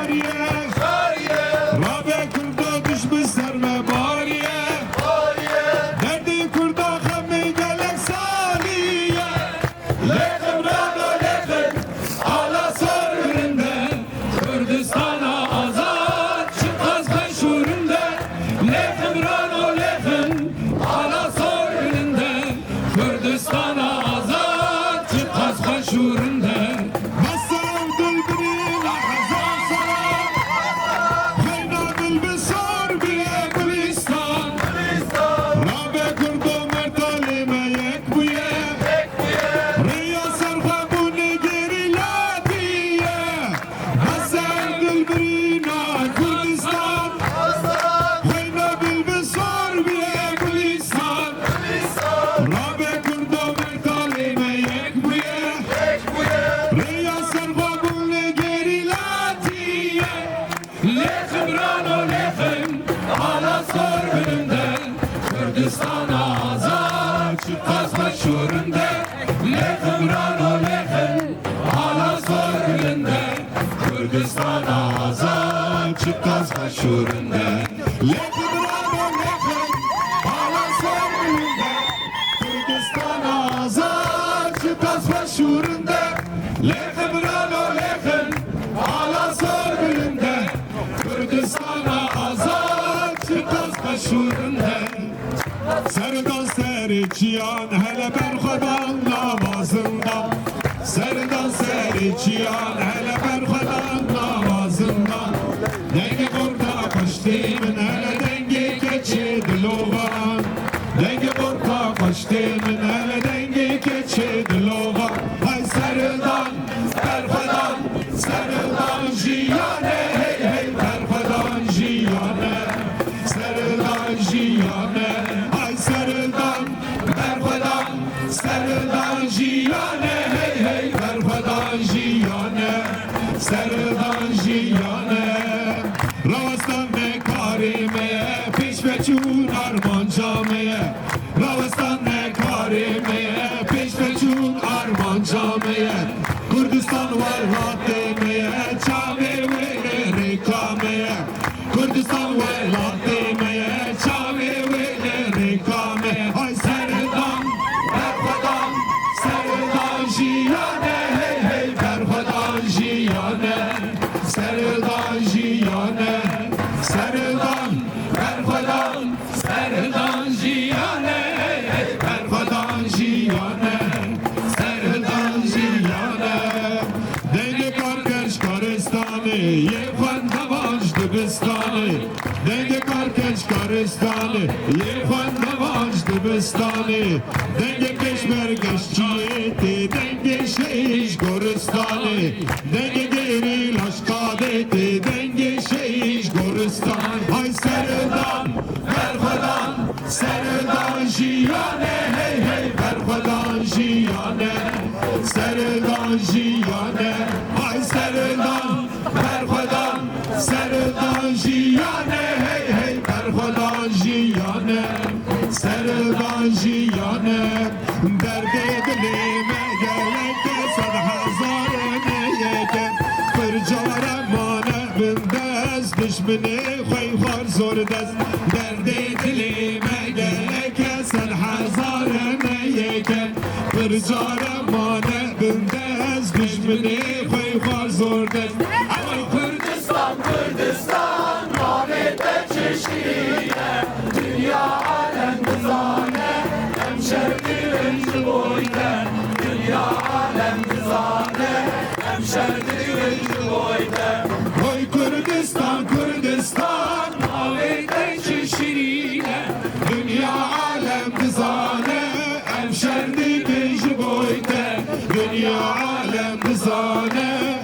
şariye Rabe kurda düşmüş serme bariye Derdi kurda hemi gelek saniye Lekim rado lekim ala sorunde Kürdistan'a azat çıkaz kaşurunde Lekim rado lekim ala sorunde Kürdistan'a azat çıkaz kaşurunde Kürdistan'a azat çıkaz kaşurunde Lekim rano lekim hala sorgulunde Kürdistan'a azat çıkaz kaşurunde Lekim rano lekim hala sorgulunde Kürdistan'a azat çıkaz kaşurunde Lekim rano lekim hala sorgulunde Kürdistan'a azat çıkaz kaşurunde Serdan seriçiyan hele berxadan namazından Serdan seriçiyan hele berxadan namazından Dengi kurda kaçtığımın hele dengi keçi dilovan Dengi kurda kaçtığımın hele dengi keçi dilovan Hay serdan berxadan serdan jiyane Hey hey berxadan jiyane serdan jiyane Serdan jiyane hey hey berfadan jiyane Serdan jiyane Ravastan ne karimeye Piş ve çun arman camiye Ravastan ne karimeye Piş ve çun arman camiye Kürdistan var rahat demeye Çami ve rekameye Kürdistan var rahat demeye Çami ve rekameye Hay Serdan jiyane hey hey berfadan jiyane Serdan jiyane Serdan berfadan Serdan jiyane hey hey berfadan jiyane Serdan jiyane Denge karkeş karistani Yefan davaj dibistani Denge karkeş karistani Yefan davaj dibistani Denge keşmer geççiyeti Denge şehiş goristani Denge geri laşkadeti Denge şehiş goristan Hay serdan berfadan Serdan jiyane hey hey berfadan jiyane Serdan jiyane Hay serdan berfadan Serdan jiyane hey hey berfadan jiyane Serdan jiyane Derde dilime gelek Sad hazarını yeken Fırcara mane bindez Düşmini koyfar zor dez Derde dilime gelek Sad hazarını yeken Fırcara mane bindez Düşmini koyfar zor dez Ama Kürdistan Kürdistan Rahmete çeşiye Dünya alem kızane Hemşerdi vencil boyden Dünya alem kızane Hemşerdi vencil boyden Oy Kürdistan Kürdistan Rahmete çeşiye Dünya alem kızane Hemşerdi vencil boyden Dünya alem kızane